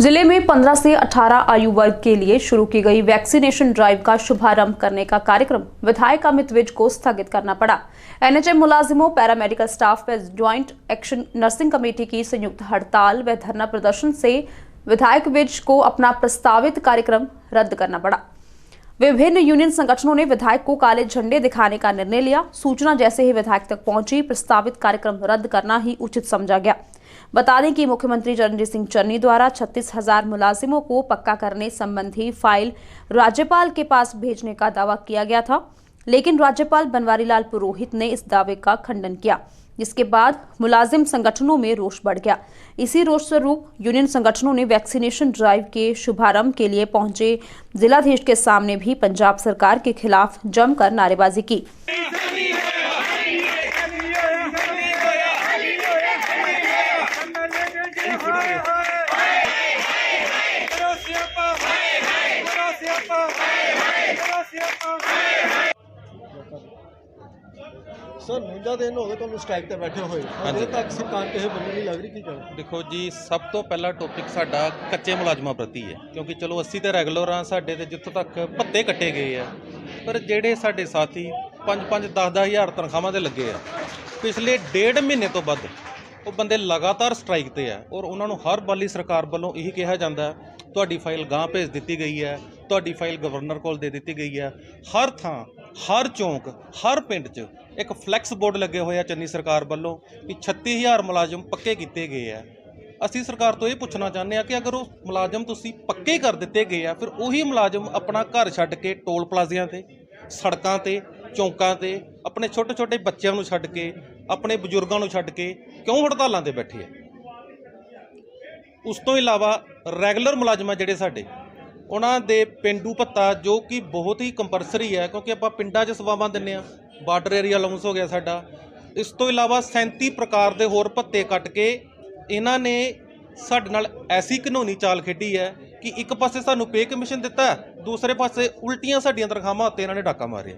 जिले में 15 से 18 आयु वर्ग के लिए शुरू की गई वैक्सीनेशन ड्राइव का शुभारंभ करने का कार्यक्रम विधायक अमित विज को स्थगित करना पड़ा। एनएचएम मुलाजिमों, पैरामेडिकल स्टाफ व ज्वाइंट एक्शन नर्सिंग कमेटी की संयुक्त हड़ताल व धरना प्रदर्शन से विधायक विज को अपना प्रस्तावित कार्यक्रम रद्द करना पड़ा। विभिन्न यूनियन संगठनों ने विधायक को काले झंडे दिखाने का निर्णय लिया। सूचना जैसे ही विधायक तक पहुंची, प्रस्तावित कार्यक्रम रद्द करना ही उचित समझा गया। बता दें कि मुख्यमंत्री चरणजीत सिंह चन्नी द्वारा 36,000 मुलाजिमों को पक्का करने संबंधी फाइल राज्यपाल के पास भेजने का दावा किया गया था, लेकिन राज्यपाल बनवारी लाल पुरोहित ने इस दावे का खंडन किया, जिसके बाद मुलाजिम संगठनों में रोष बढ़ गया। इसी रोष स्वरूप यूनियन संगठनों ने वैक्सीनेशन ड्राइव के शुभारंभ के लिए पहुंचे जिलाधीश के सामने भी पंजाब सरकार के खिलाफ जमकर नारेबाजी की। सर 49 दिन हो गए ਤੁਹਾਨੂੰ ਸਟ੍ਰਾਈਕ ਤੇ ਬੈਠੇ ਹੋਏ। ਅਜੇ ਤੱਕ ਸਰਕਾਰ ਕਿਸੇ ਬੰਦੇ ਨਹੀਂ ਲੱਗ ਰਹੀ, ਕੀ ਕਰਾਂ? देखो जी, सब तो पहला टॉपिक साडा कच्चे मुलाजमां प्रति है, क्योंकि चलो 80 तो रैगूलर हाँ, साडे ते जिੱਥੋਂ तक भत्ते कट्टे गए हैं, पर ਜਿਹੜੇ साडे साथी 5-5 10-10 हज़ार तनख्वाहां ते लगे आ, पिछले 1.5 महीने तो ਵੱਧ ਉਹ ਬੰਦੇ ਲਗਾਤਾਰ ਸਟ੍ਰਾਈਕ ਤੇ ਆ ਔਰ ਉਹਨਾਂ ਨੂੰ ਹਰ ਬਾਲੀ ਸਰਕਾਰ ਵੱਲੋਂ ਇਹੀ ਕਿਹਾ ਜਾਂਦਾ ਹੈ ਤੁਹਾਡੀ ਫਾਈਲ ਗਾਂ ਭੇਜ ਦਿੱਤੀ ਗਈ ਹੈ, ਤੁਹਾਡੀ ਫਾਈਲ ਗਵਰਨਰ ਕੋਲ ਦੇ ਦਿੱਤੀ ਗਈ ਹੈ। ਹਰ ਥਾਂ, ਹਰ ਚੌਂਕ, ਹਰ ਪਿੰਡ 'ਚ ਇੱਕ ਫਲੈਕਸ ਬੋਰਡ ਲੱਗੇ ਹੋਏ ਆ ਚੰਨੀ ਸਰਕਾਰ ਵੱਲੋਂ ਕਿ 36,000 ਮੁਲਾਜ਼ਮ ਪੱਕੇ ਕੀਤੇ ਗਏ ਆ। ਅਸੀਂ ਸਰਕਾਰ ਤੋਂ ਇਹ ਪੁੱਛਣਾ ਚਾਹੁੰਦੇ ਆ ਕਿ ਅਗਰ ਉਹ ਮੁਲਾਜ਼ਮ ਤੁਸੀਂ ਪੱਕੇ ਕਰ ਦਿੱਤੇ ਗਏ ਆ, ਫਿਰ ਉਹੀ ਮੁਲਾਜ਼ਮ ਆਪਣਾ ਘਰ ਛੱਡ ਕੇ ਟੋਲ ਪਲਾਜ਼ਿਆਂ ਤੇ, ਸੜਕਾਂ ਤੇ, ਚੌਂਕਾਂ ਤੇ ਆਪਣੇ ਛੋਟੇ ਛੋਟੇ ਬੱਚਿਆਂ ਨੂੰ ਛੱਡ ਕੇ, ਆਪਣੇ ਬਜ਼ੁਰਗਾਂ ਨੂੰ ਛੱਡ ਕੇ ਕਿਉਂ ਹੜਤਾਲਾਂ ਤੇ ਬੈਠੇ ਆ? ਉਸ ਤੋਂ ਇਲਾਵਾ ਰੈਗੂਲਰ ਮੁਲਾਜ਼ਮਾਂ ਜਿਹੜੇ ਸਾਡੇ, ਉਹਨਾਂ ਦੇ ਪੇਂਡੂ ਭੱਤਾ ਜੋ ਕਿ ਬਹੁਤ ਹੀ ਕੰਪਲਸਰੀ ਹੈ, ਕਿਉਂਕਿ ਆਪਾਂ ਪਿੰਡਾਂ 'ਚ ਸੇਵਾਵਾਂ ਦਿੰਦੇ ਹਾਂ, ਬਾਰਡਰ ਏਰੀਆ ਅਲਾਊਂਸ ਹੋ ਗਿਆ ਸਾਡਾ। ਇਸ ਤੋਂ ਇਲਾਵਾ 37 ਪ੍ਰਕਾਰ ਦੇ ਹੋਰ ਭੱਤੇ ਕੱਟ ਕੇ ਇਹਨਾਂ ਨੇ ਸਾਡੇ ਨਾਲ ਐਸੀ ਘਿਨੌਣੀ ਚਾਲ ਖੇਡੀ ਹੈ ਕਿ ਇੱਕ ਪਾਸੇ ਸਾਨੂੰ ਪੇ ਕਮਿਸ਼ਨ ਦਿੱਤਾ, ਦੂਸਰੇ ਪਾਸੇ ਉਲਟੀਆਂ ਸਾਡੀਆਂ ਤਨਖਾਹਾਂ ਉੱਤੇ ਇਹਨਾਂ ਨੇ ਡਾਕਾ ਮਾਰਿਆ।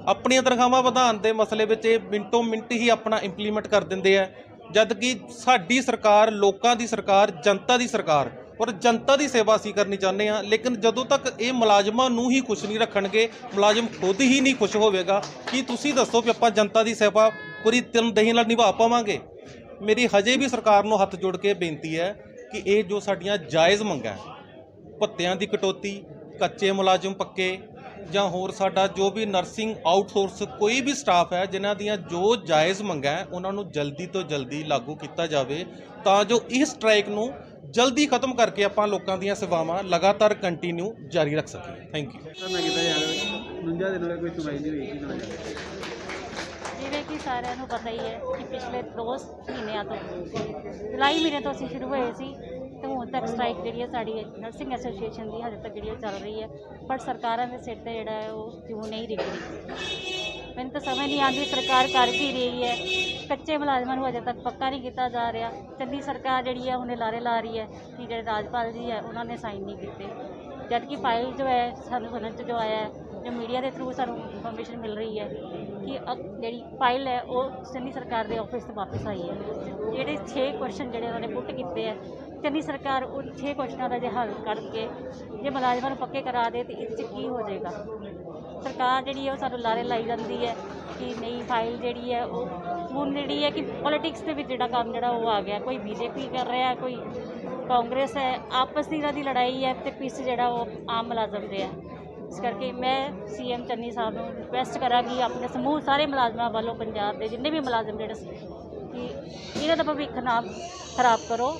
ਆਪਣੀਆਂ ਤਨਖਾਹਾਂ ਵਧਾਉਣ ਦੇ ਮਸਲੇ ਵਿੱਚ ਇਹ ਮਿੰਟੋ ਮਿੰਟ ਹੀ ਆਪਣਾ ਇੰਪਲੀਮੈਂਟ ਕਰ ਦਿੰਦੇ ਆ, ਜਦ ਕਿ ਸਾਡੀ ਸਰਕਾਰ ਲੋਕਾਂ ਦੀ ਸਰਕਾਰ, ਜਨਤਾ ਦੀ ਸਰਕਾਰ ਔਰ ਜਨਤਾ ਦੀ ਸੇਵਾ ਅਸੀਂ ਕਰਨੀ ਚਾਹੁੰਦੇ ਹਾਂ। ਲੇਕਿਨ ਜਦੋਂ ਤੱਕ ਇਹ ਮੁਲਾਜ਼ਮਾਂ ਨੂੰ ਹੀ ਖੁਸ਼ ਨਹੀਂ ਰੱਖਣਗੇ, ਮੁਲਾਜ਼ਮ ਖੁਦ ਹੀ ਨਹੀਂ ਖੁਸ਼ ਹੋਵੇਗਾ, ਕਿ ਤੁਸੀਂ ਦੱਸੋ ਕਿ ਆਪਾਂ ਜਨਤਾ ਦੀ ਸੇਵਾ ਪੂਰੀ ਤਨਦੇਹੀ ਨਾਲ ਨਿਭਾ ਪਾਵਾਂਗੇ? ਮੇਰੀ ਹਜੇ ਵੀ ਸਰਕਾਰ ਨੂੰ ਹੱਥ ਜੋੜ ਕੇ ਬੇਨਤੀ ਹੈ ਕਿ ਇਹ ਜੋ ਸਾਡੀਆਂ ਜਾਇਜ਼ ਮੰਗਾਂ, ਭੱਤਿਆਂ ਦੀ ਕਟੌਤੀ, ਕੱਚੇ ਮੁਲਾਜ਼ਮ ਪੱਕੇ, ਜਾਂ ਹੋਰ ਸਾਡਾ ਜੋ ਵੀ ਨਰਸਿੰਗ ਆਊਟਸੋਰਸ ਕੋਈ ਵੀ ਸਟਾਫ ਹੈ, ਜਿਨ੍ਹਾਂ ਦੀਆਂ ਜੋ ਜਾਇਜ਼ ਮੰਗਾਂ ਉਹਨਾਂ ਨੂੰ ਜਲਦੀ ਤੋਂ ਜਲਦੀ ਲਾਗੂ ਕੀਤਾ ਜਾਵੇ, ਤਾਂ ਜੋ ਇਸ ਸਟ੍ਰਾਈਕ ਨੂੰ ਜਲਦੀ ਖਤਮ ਕਰਕੇ ਆਪਾਂ ਲੋਕਾਂ ਦੀਆਂ ਸੇਵਾਵਾਂ ਲਗਾਤਾਰ ਕੰਟੀਨਿਊ ਜਾਰੀ ਰੱਖ ਸਕੀਏ। Thank you. ਜਿਵੇਂ ਕਿ ਸਾਰਿਆਂ ਨੂੰ ਪਤਾ ਹੀ ਹੈ ਕਿ ਪਿਛਲੇ 2 ਮਹੀਨਿਆਂ ਤੋਂ, ਜੁਲਾਈ ਮਹੀਨੇ ਤੋਂ ਅਸੀਂ ਸ਼ੁਰੂ ਹੋਏ ਸੀ ਤੇ ਹੁਣ ਤੱਕ ਸਟ੍ਰਾਈਕ ਜਿਹੜੀ ਹੈ ਸਾਡੀ ਨਰਸਿੰਗ ਐਸੋਸੀਏਸ਼ਨ ਦੀ ਹਜੇ ਤੱਕ ਜਿਹੜੀ ਚੱਲ ਰਹੀ ਹੈ, ਪਰ ਸਰਕਾਰਾਂ ਦੇ ਸਿਰ 'ਤੇ ਜਿਹੜਾ ਹੈ ਉਹ ਕਿਉਂ ਨਹੀਂ ਰਿਕ ਰਹੀ? ਮੈਨੂੰ ਤਾਂ ਸਮਝ ਨਹੀਂ ਆਉਂਦੀ ਸਰਕਾਰ ਕਰ ਕੀ ਰਹੀ ਹੈ। ਕੱਚੇ ਮੁਲਾਜ਼ਮਾਂ ਨੂੰ ਹਜੇ ਤੱਕ ਪੱਕਾ ਨਹੀਂ ਕੀਤਾ ਜਾ ਰਿਹਾ। ਚੰਨੀ ਸਰਕਾਰ ਜਿਹੜੀ ਹੈ ਉਹਨੇ ਲਾਰੇ ਲਾ ਰਹੀ ਹੈ ਕਿ ਜਿਹੜੇ ਰਾਜਪਾਲ ਜੀ ਹੈ ਉਹਨਾਂ ਨੇ ਸਾਈਨ ਨਹੀਂ ਕੀਤੇ, ਜਦ ਕਿ ਫਾਈਲ ਜੋ ਹੈ ਸਾਨੂੰ ਸੁਣਨ 'ਚ ਜੋ ਆਇਆ ਹੈ, ਜੋ ਮੀਡੀਆ ਦੇ ਥਰੂ ਸਾਨੂੰ ਇਨਫੋਰਮੇਸ਼ਨ ਮਿਲ ਰਹੀ ਹੈ ਕਿ ਜਿਹੜੀ ਫਾਈਲ ਹੈ ਉਹ ਚੰਨੀ ਸਰਕਾਰ ਦੇ ਆਫਿਸ ਤੋਂ ਵਾਪਸ ਆਈ ਹੈ। ਜਿਹੜੇ 6 ਕੁਐਸਚਨ ਜਿਹੜੇ ਉਹਨਾਂ ਨੇ ਪੁੱਟ ਕੀਤੇ ਹੈ, ਚੰਨੀ ਸਰਕਾਰ ਉਹ 6 ਕੁਐਸਚਨਾਂ ਦਾ ਜੇ ਹੱਲ ਕਰਕੇ ਜੇ ਮੁਲਾਜ਼ਮਾਂ ਨੂੰ ਪੱਕੇ ਕਰਾ ਦੇ ਤਾਂ ਇਸ 'ਚ ਕੀ ਹੋ ਜਾਏਗਾ? ਸਰਕਾਰ ਜਿਹੜੀ ਹੈ ਉਹ ਸਾਨੂੰ ਲਾਰੇ ਲਾਈ ਜਾਂਦੀ ਹੈ ਕਿ ਨਹੀਂ, ਫਾਈਲ ਜਿਹੜੀ ਹੈ ਉਹ ਹੁਣ ਜਿਹੜੀ ਹੈ ਕਿ ਪੋਲੀਟਿਕਸ ਦੇ ਵਿੱਚ ਜਿਹੜਾ ਕੰਮ ਜਿਹੜਾ ਉਹ ਆ ਗਿਆ, ਕੋਈ ਬੀਜੇਪੀ ਕਰ ਰਿਹਾ, ਕੋਈ ਕਾਂਗਰਸ ਹੈ, ਆਪਸ ਦੀ ਇਹਨਾਂ ਦੀ ਲੜਾਈ ਹੈ ਤੇ ਪਿੱਛੇ ਜਿਹੜਾ ਉਹ ਆਮ ਮੁਲਾਜ਼ਮ ਦੇ ਹੈ। ਇਸ ਕਰਕੇ ਮੈਂ ਸੀਐਮ ਚੰਨੀ ਸਾਹਿਬ ਨੂੰ ਰਿਕੁਐਸਟ ਕਰਾਂਗੀ ਆਪਣੇ ਸਮੂਹ ਸਾਰੇ ਮੁਲਾਜ਼ਮਾਂ ਵੱਲੋਂ, ਪੰਜਾਬ ਦੇ ਜਿੰਨੇ ਵੀ ਮੁਲਾਜ਼ਮ ਜਿਹੜੇ ਕਿ ਇਹਨਾਂ ਦਾ ਭਵਿੱਖ ਨਾ ਖਰਾਬ ਕਰੋ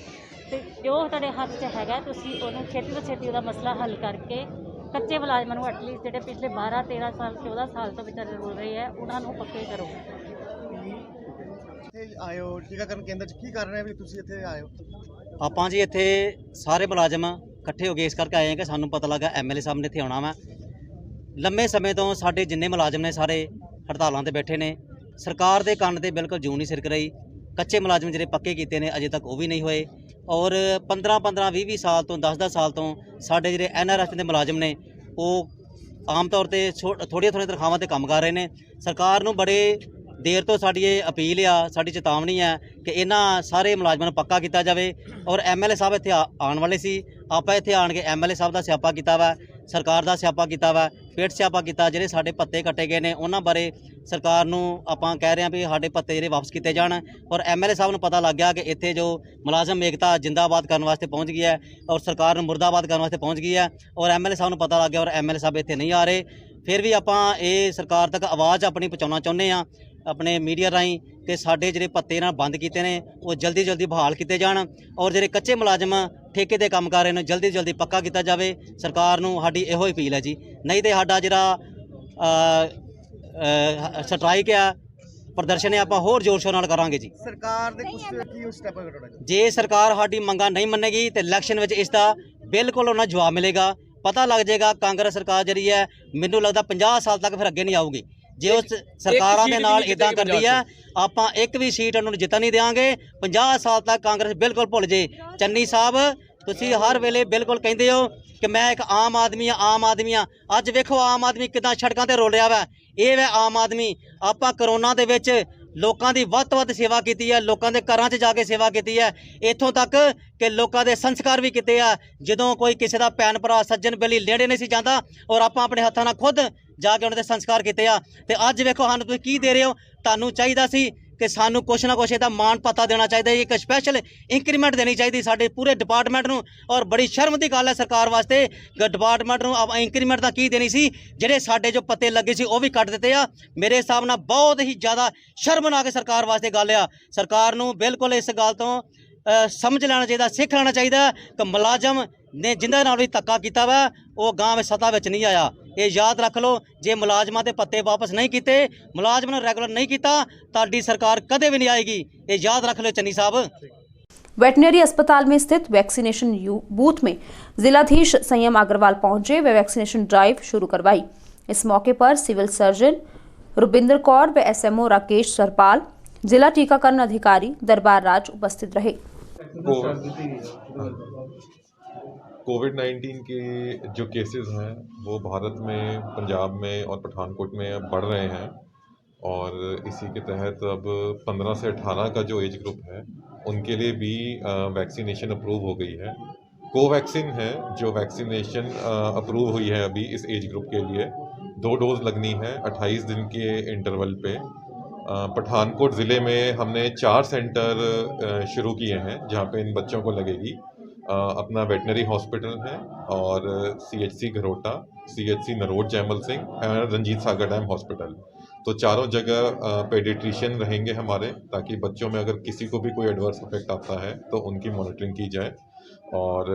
ਤੇ ਜੋ ਤੁਹਾਡੇ ਹੱਥ 'ਚ ਹੈਗਾ ਤੁਸੀਂ ਉਹਨੂੰ ਛੇਤੀ ਤੋਂ ਛੇਤੀ ਉਹਦਾ ਮਸਲਾ ਹੱਲ ਕਰਕੇ ਕੱਚੇ ਮੁਲਾਜ਼ਮਾਂ ਨੂੰ ਐਟਲੀਸਟ ਜਿਹੜੇ ਪਿਛਲੇ 12-13 ਸਾਲ 14 ਸਾਲ ਤੋਂ ਵਿਚਾਰੇ ਰੁਲ ਰਹੇ ਆ ਉਹਨਾਂ ਨੂੰ ਪੱਕੇ ਕਰੋ। ਆਇਓ ਟੀਕਾਕਰਨ ਕੇਂਦਰ 'ਚ ਕੀ ਕਰ ਰਹੇ ਵੀ ਤੁਸੀਂ ਇੱਥੇ ਆਇਓ? ਆਪਾਂ ਜੀ ਇੱਥੇ ਸਾਰੇ ਮੁਲਾਜ਼ਮ ਇਕੱਠੇ ਹੋ ਗਏ ਇਸ ਕਰਕੇ ਆਏ ਹਾਂ ਕਿ ਸਾਨੂੰ ਪਤਾ ਲੱਗਾ ਐਮਐਲਏ ਸਾਹਿਬ ਨੇ ਇੱਥੇ ਆਉਣਾ ਵਾ। ਲੰਮੇ ਸਮੇਂ ਤੋਂ ਸਾਡੇ ਜਿੰਨੇ ਮੁਲਾਜ਼ਮ ਨੇ ਸਾਰੇ ਹੜਤਾਲਾਂ ਤੇ ਬੈਠੇ ਨੇ। ਸਰਕਾਰ ਦੇ ਕੰਨ ਤੇ ਬਿਲਕੁਲ ਜੂੰ ਨਹੀਂ ਸਿਰਕ ਰਹੀ। ਕੱਚੇ ਮੁਲਾਜ਼ਮ ਜਿਹੜੇ ਪੱਕੇ ਕੀਤੇ ਨੇ ਅਜੇ ਤੱਕ ਉਹ ਵੀ ਨਹੀਂ ਹੋਏ ਔਰ 15-15 20-20 ਸਾਲ ਤੋਂ 10-10 ਸਾਲ ਤੋਂ ਸਾਡੇ ਜਿਹੜੇ ਐਨਆਰਐਫ ਦੇ ਮੁਲਾਜ਼ਮ ਨੇ ਉਹ ਆਮ ਤੌਰ ਤੇ ਥੋੜ੍ਹੀਆਂ ਤਨਖਾਹਾਂ ਤੇ ਕੰਮ ਕਰ ਰਹੇ ਨੇ। ਸਰਕਾਰ ਨੂੰ ਬੜੇ ਦੇਰ ਤੋਂ ਸਾਡੀ ਇਹ ਅਪੀਲ ਆ, ਸਾਡੀ ਚੇਤਾਵਨੀ ਹੈ ਕਿ ਇਹਨਾਂ ਸਾਰੇ ਮੁਲਾਜ਼ਮਾਂ ਨੂੰ ਪੱਕਾ ਕੀਤਾ ਜਾਵੇ। ਔਰ ਐਮਐਲਏ ਸਾਹਿਬ ਇੱਥੇ ਆਉਣ ਵਾਲੇ ਸੀ, ਆਪਾਂ ਇੱਥੇ ਆਣ ਕੇ ਐਮਐਲਏ ਸਾਹਿਬ ਦਾ ਸਿਆਪਾ ਕੀਤਾ ਵਾ, ਸਰਕਾਰ ਦਾ ਸਿਆਪਾ ਕੀਤਾ ਵਾ, ਪੇਟ ਸਿਆਪਾ ਕੀਤਾ। ਜਿਹੜੇ ਸਾਡੇ ਭੱਤੇ ਕੱਟੇ ਗਏ ਨੇ ਉਹਨਾਂ ਬਾਰੇ ਸਰਕਾਰ ਨੂੰ ਆਪਾਂ ਕਹਿ ਰਹੇ ਹਾਂ ਵੀ ਸਾਡੇ ਭੱਤੇ ਜਿਹੜੇ ਵਾਪਸ ਕੀਤੇ ਜਾਣ। ਔਰ ਐਮਐਲਏ ਸਾਹਿਬ ਨੂੰ ਪਤਾ ਲੱਗ ਗਿਆ ਕਿ ਇੱਥੇ ਜੋ ਮੁਲਾਜ਼ਮ ਏਕਤਾ ਜਿੰਦਾਬਾਦ ਕਰਨ ਵਾਸਤੇ ਪਹੁੰਚ ਗਈ ਹੈ ਔਰ ਸਰਕਾਰ ਨੂੰ ਮੁਰਦਾਬਾਦ ਕਰਨ ਵਾਸਤੇ ਪਹੁੰਚ ਗਈ ਹੈ। ਔਰ ਐਮਐਲਏ ਸਾਹਿਬ ਨੂੰ ਪਤਾ ਲੱਗ ਗਿਆ ਔਰ ਐਮਐਲਏ ਸਾਹਿਬ ਇੱਥੇ ਨਹੀਂ ਆ ਰਹੇ। ਫਿਰ ਵੀ ਆਪਾਂ ਇਹ ਸਰਕਾਰ ਤੱਕ ਆਵਾਜ਼ ਆਪਣੀ ਪਹੁੰਚਾਉਣਾ ਚਾਹੁੰਦੇ ਹਾਂ ਆਪਣੇ ਮੀਡੀਆ ਰਾਹੀਂ ਕਿ ਸਾਡੇ ਜਿਹੜੇ ਭੱਤੇ ਨਾਲ ਬੰਦ ਕੀਤੇ ਨੇ ਉਹ ਜਲਦੀ ਜਲਦੀ ਬਹਾਲ ਕੀਤੇ ਜਾਣ ਔਰ ਜਿਹੜੇ ਕੱਚੇ ਮੁਲਾਜ਼ਮ ਠੇਕੇ ਤੇ ਕੰਮ ਕਰ ਰਹੇ ਨੇ ਜਲਦੀ ਜਲਦੀ ਪੱਕਾ ਕੀਤਾ ਜਾਵੇ। ਸਰਕਾਰ ਨੂੰ ਸਾਡੀ ਇਹੋ ਅਪੀਲ ਹੈ ਜੀ, ਨਹੀਂ ਤੇ ਸਾਡਾ ਜਿਹੜਾ ਸਟ੍ਰਾਈਕ ਆ ਪ੍ਰਦਰਸ਼ਨ ਹੈ ਆਪਾਂ ਹੋਰ ਜ਼ੋਰ ਸ਼ੋਰ ਨਾਲ ਕਰਾਂਗੇ ਜੀ। ਸਰਕਾਰ ਦੇ ਕੁਝ ਕੀ ਸਟੈਪ ਘਟਣਾ ਜੇ ਸਰਕਾਰ ਸਾਡੀ ਮੰਗਾਂ ਨਹੀਂ ਮੰਨੇਗੀ ਤੇ ਇਲੈਕਸ਼ਨ ਵਿੱਚ ਇਸ ਦਾ ਬਿਲਕੁਲ ਉਹਨਾਂ ਜਵਾਬ ਮਿਲੇਗਾ। ਪਤਾ ਲੱਗ ਜਾਏਗਾ ਕਾਂਗਰਸ ਸਰਕਾਰ ਜਿਹੜੀ ਹੈ ਮੈਨੂੰ ਲੱਗਦਾ 50 ਸਾਲ ਤੱਕ ਫਿਰ ਅੱਗੇ ਨਹੀਂ ਆਊਗੀ। ਜੇ ਉਸ ਸਰਕਾਰਾਂ ਦੇ ਨਾਲ ਇਦਾਂ ਕਰਦੀ ਹੈ ਆਪਾਂ ਇੱਕ ਵੀ ਸੀਟ ਉਹਨਾਂ ਨੂੰ ਜਿੱਤਣ ਨਹੀਂ ਦੇਵਾਂਗੇ। 50 ਸਾਲ ਤੱਕ ਕਾਂਗਰਸ ਬਿਲਕੁਲ ਭੁੱਲ ਜੇ। ਚੰਨੀ ਸਾਹਿਬ ਤੁਸੀਂ ਹਰ ਵੇਲੇ ਬਿਲਕੁਲ ਕਹਿੰਦੇ ਹੋ ਕਿ ਮੈਂ ਇੱਕ ਆਮ ਆਦਮੀ ਆ। ਅੱਜ ਵੇਖੋ ਆਮ ਆਦਮੀ ਕਿਦਾਂ ਸੜਕਾਂ ਤੇ ਰੋਲ ਰਿਹਾ ਵਾ। ਇਹ ਵਾ ਆਮ ਆਦਮੀ। ਆਪਾਂ ਕਰੋਨਾ ਦੇ ਵਿੱਚ ਲੋਕਾਂ ਦੀ ਵੱਧ ਤੋਂ ਵੱਧ ਸੇਵਾ ਕੀਤੀ ਹੈ, ਲੋਕਾਂ ਦੇ ਘਰਾਂ 'ਚ ਜਾ ਕੇ ਸੇਵਾ ਕੀਤੀ ਹੈ, ਇੱਥੋਂ ਤੱਕ ਕਿ ਲੋਕਾਂ ਦੇ ਸੰਸਕਾਰ ਵੀ ਕੀਤੇ ਆ। ਜਦੋਂ ਕੋਈ ਕਿਸੇ ਦਾ ਭੈਣ ਭਰਾ ਸੱਜਣ ਬੇਲੀ ਨੇੜੇ ਨਹੀਂ ਸੀ ਜਾਂਦਾ ਔਰ ਆਪਾਂ ਆਪਣੇ ਹੱਥਾਂ ਨਾਲ ਖੁਦ ਜਾ ਕੇ ਉਹਨਾਂ ਦੇ ਸੰਸਕਾਰ ਕੀਤੇ ਆ। ਤੇ ਅੱਜ ਵੇਖੋ ਸਾਨੂੰ ਤੁਸੀਂ ਕੀ ਦੇ ਰਹੇ ਹੋ। ਤੁਹਾਨੂੰ ਚਾਹੀਦਾ ਸੀ ਕਿ ਸਾਨੂੰ ਕੁਛ ਨਾ ਕੁਛ ਇਹਦਾ ਮਾਣ ਪਤਾ ਦੇਣਾ ਚਾਹੀਦਾ, ਇੱਕ ਸਪੈਸ਼ਲ ਇੰਕਰੀਮੈਂਟ ਦੇਣੀ ਚਾਹੀਦੀ ਸਾਡੇ ਪੂਰੇ ਡਿਪਾਰਟਮੈਂਟ ਨੂੰ। ਔਰ ਬੜੀ ਸ਼ਰਮ ਦੀ ਗੱਲ ਹੈ ਸਰਕਾਰ ਵਾਸਤੇ ਕਿ ਡਿਪਾਰਟਮੈਂਟ ਨੂੰ ਇੰਕਰੀਮੈਂਟ ਤਾਂ ਕੀ ਦੇਣੀ ਸੀ, ਜਿਹੜੇ ਸਾਡੇ ਜੋ ਪੱਤੇ ਲੱਗੇ ਸੀ ਉਹ ਵੀ ਕੱਟ ਦਿੱਤੇ ਆ। ਮੇਰੇ ਹਿਸਾਬ ਨਾਲ ਬਹੁਤ ਹੀ ਜ਼ਿਆਦਾ ਸ਼ਰਮਨਾਕ ਸਰਕਾਰ ਵਾਸਤੇ ਗੱਲ ਆ। ਸਰਕਾਰ ਨੂੰ ਬਿਲਕੁਲ ਇਸ ਗੱਲ ਤੋਂ ਸਮਝ ਲੈਣਾ ਚਾਹੀਦਾ, ਸਿੱਖ ਲੈਣਾ ਚਾਹੀਦਾ ਕਿ ਮੁਲਾਜ਼ਮ ਨੇ ਜਿੰਦੇ ਨਾਲ ਵੀ ਧੱਕਾ ਕੀਤਾ ਵਾ ਉਹ ਗਾਂ ਵਿੱਚ ਸੱਤਾ ਵਿੱਚ ਨਹੀਂ ਆਇਆ। ਇਹ ਯਾਦ ਰੱਖ ਲਓ, ਜੇ ਮੁਲਾਜ਼ਮਾਂ ਦੇ ਪੱਤੇ ਵਾਪਸ ਨਹੀਂ ਕੀਤੇ, ਮੁਲਾਜ਼ਮਾਂ ਨੂੰ ਰੈਗੂਲਰ नहीं ਕੀਤਾ, ਤੁਹਾਡੀ ਸਰਕਾਰ कदे भी नहीं आएगी। ये याद रख लो चन्नी साहब। वेटनरी अस्पताल में स्थित वैक्सीनेशन बूथ में जिलाधीश संयम अग्रवाल पहुंचे व वैक्सीनेशन ड्राइव शुरू करवाई। इस मौके पर सिविल सर्जन रुबिंदर कौर व एसएमओ राकेश सरपाल, जिला टीकाकरण अधिकारी दरबार राज उपस्थित रहे। कोविड-19 के जो केसेस हैं वो भारत में, पंजाब में और पठानकोट में बढ़ रहे हैं और इसी के तहत अब 15 से 18 का जो एज ग्रुप है उनके लिए भी वैक्सीनेशन अप्रूव हो गई है। कोवैक्सीन है जो वैक्सीनेशन अप्रूव हुई है अभी इस एज ग्रुप के लिए। 2 डोज लगनी है 28 दिन के इंटरवल पे। पठानकोट ज़िले में हमने 4 सेंटर शुरू किए हैं जहाँ पे इन बच्चों को लगेगी। अपना वेटनरी हॉस्पिटल है और CHC घरोटा, CHC नरोट जैमल सिंह और रंजीत सागर डैम हॉस्पिटल। तो चारों जगह पेडिट्रिशियन रहेंगे हमारे, ताकि बच्चों में अगर किसी को भी कोई एडवर्स इफेक्ट आता है तो उनकी मॉनिटरिंग की जाए। और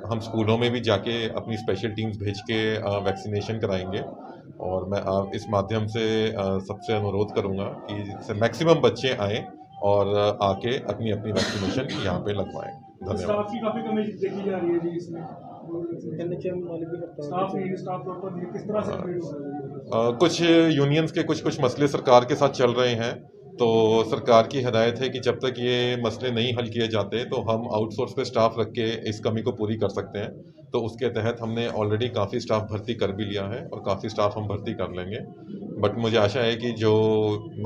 हम स्कूलों में भी जाके अपनी स्पेशल टीम्स भेज के वैक्सीनेशन कराएंगे। और मैं इस माध्यम से सबसे अनुरोध करूँगा कि मैक्सिमम बच्चे आएँ और आके अपनी अपनी वैक्सीनेशन यहाँ पे लगवाएं। धन्यवाद। स्टाफ की काफ़ी कमी देखी जा रही है जी इसमें। स्टाफ डॉक्टर किस तरह से कुछ यूनियंस के कुछ मसले सरकार के साथ चल रहे हैं, तो सरकार की हदायत है कि जब तक ये मसले नहीं हल किए जाते तो हम आउटसोर्स पे स्टाफ रख के इस कमी को पूरी कर सकते हैं। तो उसके तहत हमने ऑलरेडी काफ़ी स्टाफ भर्ती कर भी लिया है और काफ़ी स्टाफ हम भर्ती कर लेंगे। बट मुझे आशा है कि जो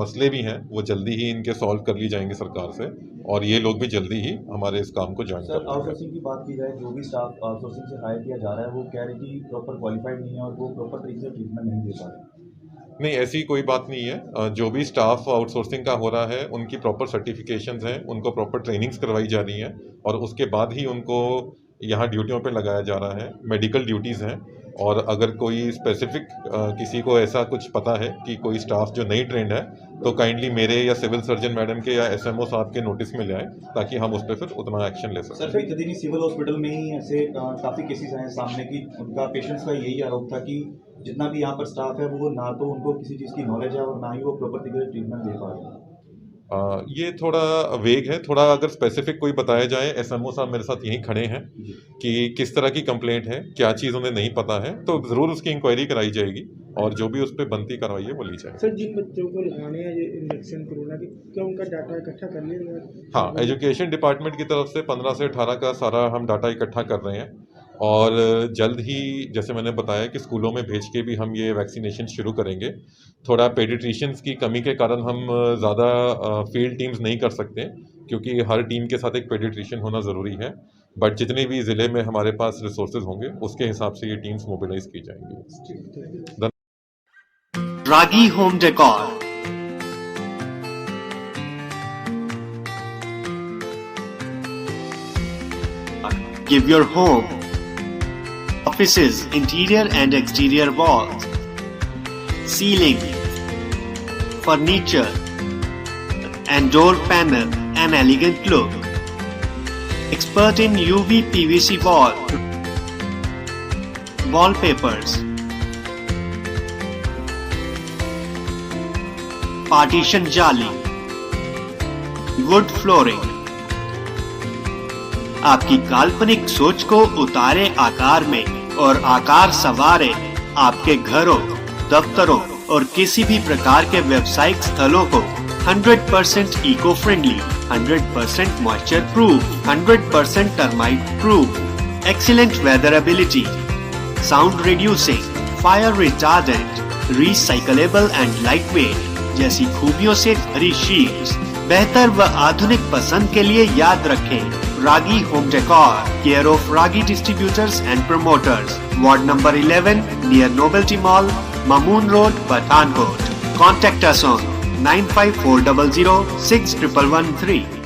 मसले भी हैं वो जल्दी ही इनके सॉल्व कर ली जाएंगे सरकार से, और ये लोग भी जल्दी ही हमारे इस काम को ज्वाइन कर लेंगे। आउटसोर्सिंग की बात की जाए, जो भी स्टाफ आउटसोर्सिंग से हायर किया जा रहा है वो कह रहे कि प्रॉपर क्वालिफाइड नहीं है और वो प्रॉपर तरीके से ट्रीटमेंट नहीं दे पा रहे। नहीं, ऐसी कोई बात नहीं है। जो भी स्टाफ आउटसोर्सिंग का हो रहा है उनकी प्रॉपर सर्टिफिकेशंस हैं, उनको प्रॉपर ट्रेनिंग्स करवाई जा रही हैं और उसके बाद ही उनको यहाँ ड्यूटियों पे लगाया जा रहा है। मेडिकल ड्यूटीज़ हैं, और अगर कोई स्पेसिफिक किसी को ऐसा कुछ पता है कि कोई स्टाफ जो नहीं ट्रेंड है तो काइंडली मेरे या सिविल सर्जन मैडम के या SMO साहब के नोटिस में ले आए, ताकि हम उस पर फिर उतना एक्शन ले सकें। सर, बीते दिन सिविल हॉस्पिटल में ही ऐसे काफ़ी केसेस आए सामने की उनका पेशेंट्स का यही आरोप था कि जितना भी यहाँ पर स्टाफ है वो ना तो उनको किसी चीज़ की नॉलेज है और ना ही वो प्रॉपर तरीके से ट्रीटमेंट दे पा रहे हैं। ये थोड़ा वेग है। थोड़ा अगर स्पेसिफिक कोई बताया जाए, SMO साहब मेरे साथ यहीं खड़े हैं, कि किस तरह की कंप्लेंट है, क्या चीज़ उन्हें नहीं पता है, तो ज़रूर उसकी इंक्वायरी कराई जाएगी और जो भी उस पर बनती कार्रवाई है वो ली जाएगी। सर, जिन बच्चों को लगाने हैं ये इंजेक्शन कोरोना की, क्या उनका डाटा इकट्ठा कर लिया? हाँ, एजुकेशन डिपार्टमेंट की तरफ से 15 से 18 का सारा हम डाटा इकट्ठा कर रहे हैं और जल्द ही जैसे मैंने बताया कि स्कूलों में भेज के भी हम ये वैक्सीनेशन शुरू करेंगे। थोड़ा पेडिट्रिशियंस की कमी के कारण हम ज़्यादा फील्ड टीम्स नहीं कर सकते, क्योंकि हर टीम के साथ एक पेडिट्रिशियन होना ज़रूरी है। बट जितने भी ज़िले में हमारे पास रिसोर्सेज होंगे उसके हिसाब से ये टीम्स मोबिलाइज की जाएंगी। Ragi Home Decor. Give your home, offices, interior and exterior walls, ceiling, furniture and door panel an elegant look. Expert in UV PVC wallpapers, partition jali, wood flooring. आपकी काल्पनिक सोच को उतारे आकार में और आकार संवारे आपके घरों, दफ्तरों और किसी भी प्रकार के व्यावसायिक स्थलों को 100% eco friendly, 100% moisture proof, 100% termite proof, excellent weather ability, sound reducing, fire retardant, recyclable and lightweight जैसी खूबियों से भरी शीट्स बेहतर व आधुनिक पसंद के लिए याद रखें Ragi Home Decor, care of Ragi Distributors and Promoters, Ward number 11 near Novelty Mall, Mamoon Road, Pathankot. Contact us on 95400 6113.